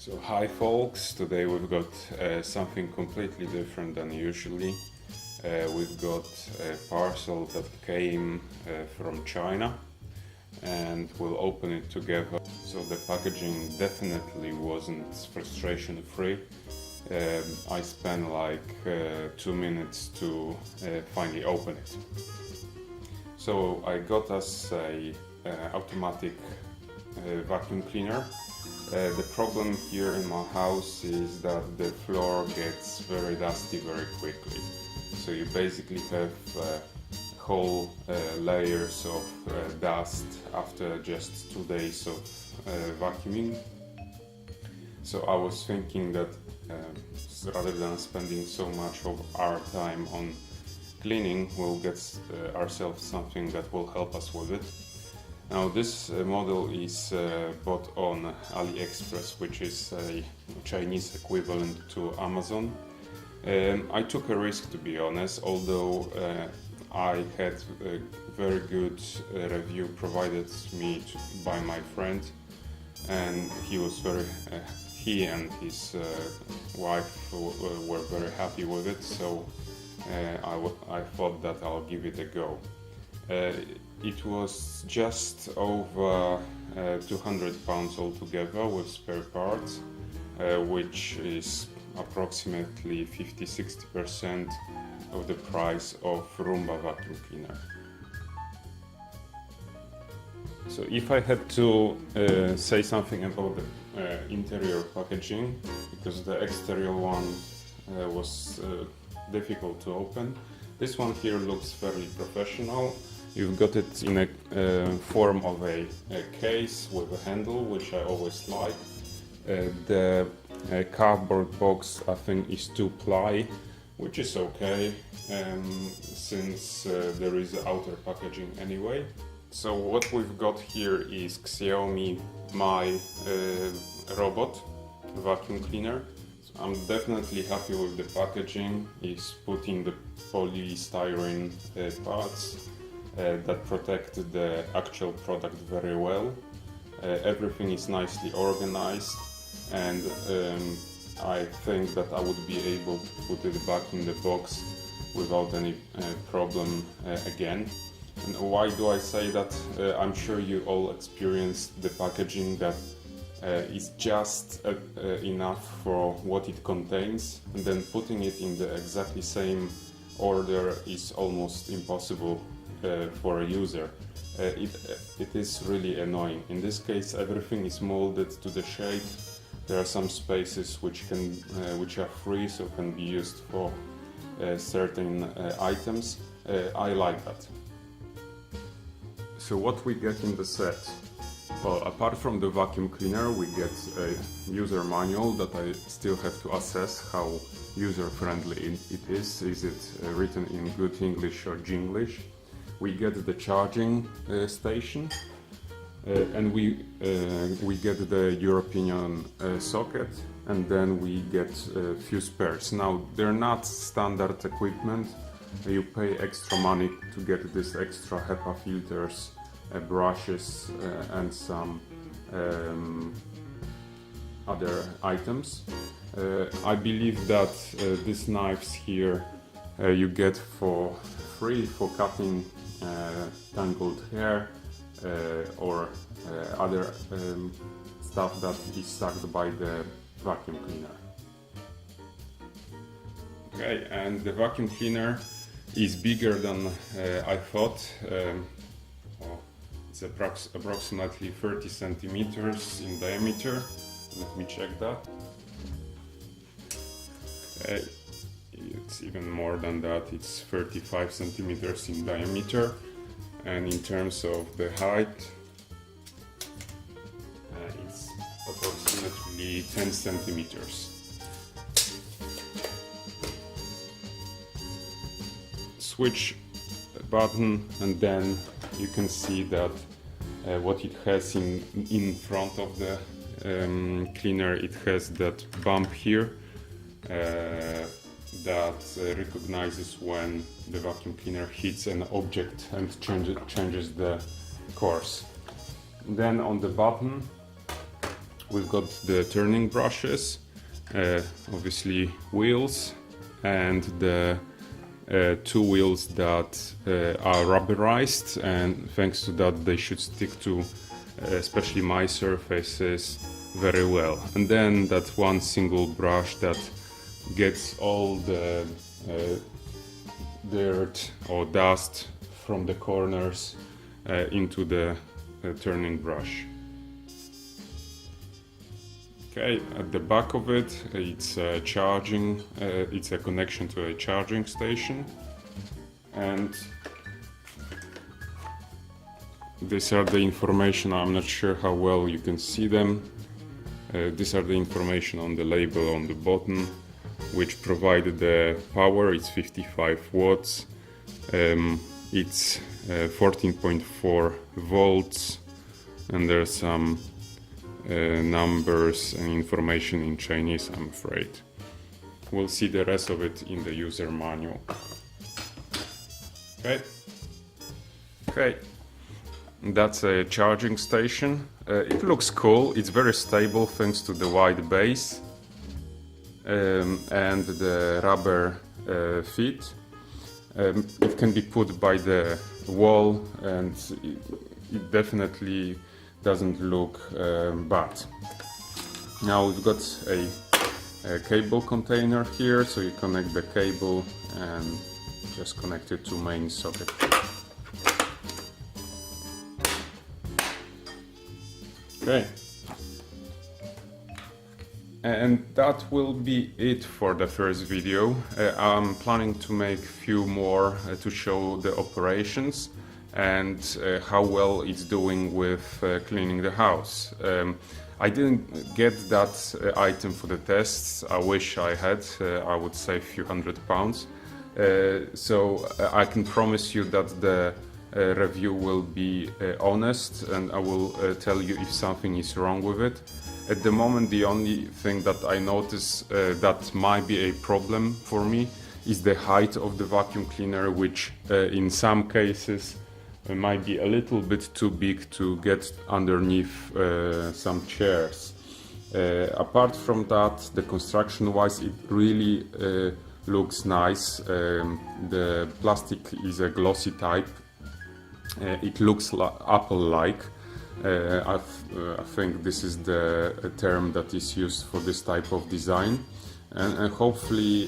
So hi folks, today we've got something completely different than usually. We've got a parcel that came from China and we'll open it together. So the packaging definitely wasn't frustration free. I spent like 2 minutes to finally open it. So I got us a automatic vacuum cleaner. The problem here in my house is that the floor gets very dusty very quickly. So you basically have whole layers of dust after just 2 days of vacuuming. So I was thinking that rather than spending so much of our time on cleaning, we'll get ourselves something that will help us with it. Now this model is bought on AliExpress, which is a Chinese equivalent to Amazon. I took a risk, to be honest, although I had a very good review provided me by my friend, and he and his wife were very happy with it, so I thought that I'll give it a go. It was just over £200 altogether with spare parts, which is approximately 50-60% of the price of Roomba vacuum cleaner. So if I had to say something about the interior packaging, because the exterior one was difficult to open, this one here looks fairly professional. You've got it in a form of a case with a handle, which I always like. The cardboard box, I think, is 2-ply, which is okay, since there is outer packaging anyway. So what we've got here is Xiaomi My Robot vacuum cleaner. So I'm definitely happy with the packaging. It's put in the polystyrene parts that protect the actual product very well. Everything is nicely organized, and I think that I would be able to put it back in the box without any problem again. And why do I say that? I'm sure you all experienced the packaging that is just enough for what it contains, and then putting it in the exactly same order is almost impossible for a user. It is really annoying. In this case, everything is molded to the shape. There are some spaces which are free, so can be used for certain items. I like that. So what we get in the set? Well, apart from the vacuum cleaner, we get a user manual that I still have to assess how user-friendly it is. Is it written in good English or Jinglish? We get the charging station, and we get the European socket, and then we get a few spares. Now, they're not standard equipment. You pay extra money to get this extra HEPA filters, brushes, and some other items. I believe that these knives here you get for free for cutting tangled hair or other stuff that is sucked by the vacuum cleaner. Okay, and the vacuum cleaner is bigger than I thought. It's approximately 30 centimeters in diameter. Let me check that. It's even more than that. It's 35 centimeters in diameter, and in terms of the height, it's approximately 10 centimeters. Switch button, and then you can see that what it has in front of the cleaner. It has that bump here that recognizes when the vacuum cleaner hits an object and changes the course. Then on the button we've got the turning brushes, obviously wheels, and the two wheels that are rubberized, and thanks to that they should stick to especially my surfaces very well. And then that one single brush that gets all the dirt or dust from the corners into the turning brush. Okay, at the back of it, it's charging. It's a connection to a charging station, and these are the information. I'm not sure how well you can see them. These are the information on the label on the bottom, which provided the power. It's 55 watts. It's 14.4 volts, and there's some numbers and information in Chinese, I'm afraid. We'll see the rest of it in the user manual. Okay, that's a charging station. It looks cool. It's very stable thanks to the wide base and the rubber feet. It can be put by the wall, and it definitely doesn't look bad. Now we've got a cable container here, so you connect the cable and just connect it to main socket. Okay, and that will be it for the first video. I'm planning to make a few more to show the operations and how well it's doing with cleaning the house. I didn't get that item for the tests. I wish I had. I would save a few £100. So I can promise you that the review will be honest, and I will tell you if something is wrong with it. At the moment, the only thing that I notice that might be a problem for me is the height of the vacuum cleaner, which in some cases might be a little bit too big to get underneath some chairs. Apart from that, the construction wise, it really looks nice. The plastic is a glossy type. It looks Apple-like. I think this is the term that is used for this type of design, and hopefully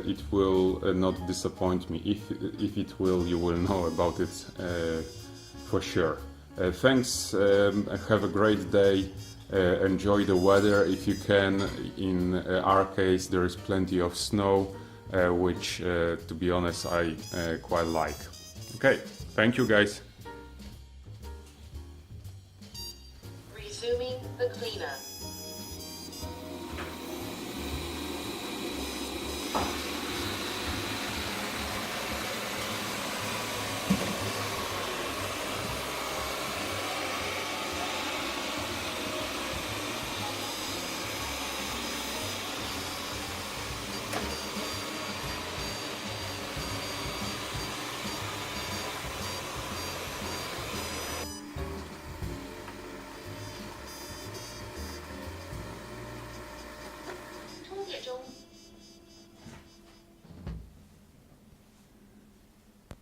it will not disappoint me. If it will, you will know about it for sure. Thanks, have a great day, enjoy the weather if you can. In our case, there is plenty of snow, which to be honest I quite like. Okay, thank you guys. Resuming the cleanup.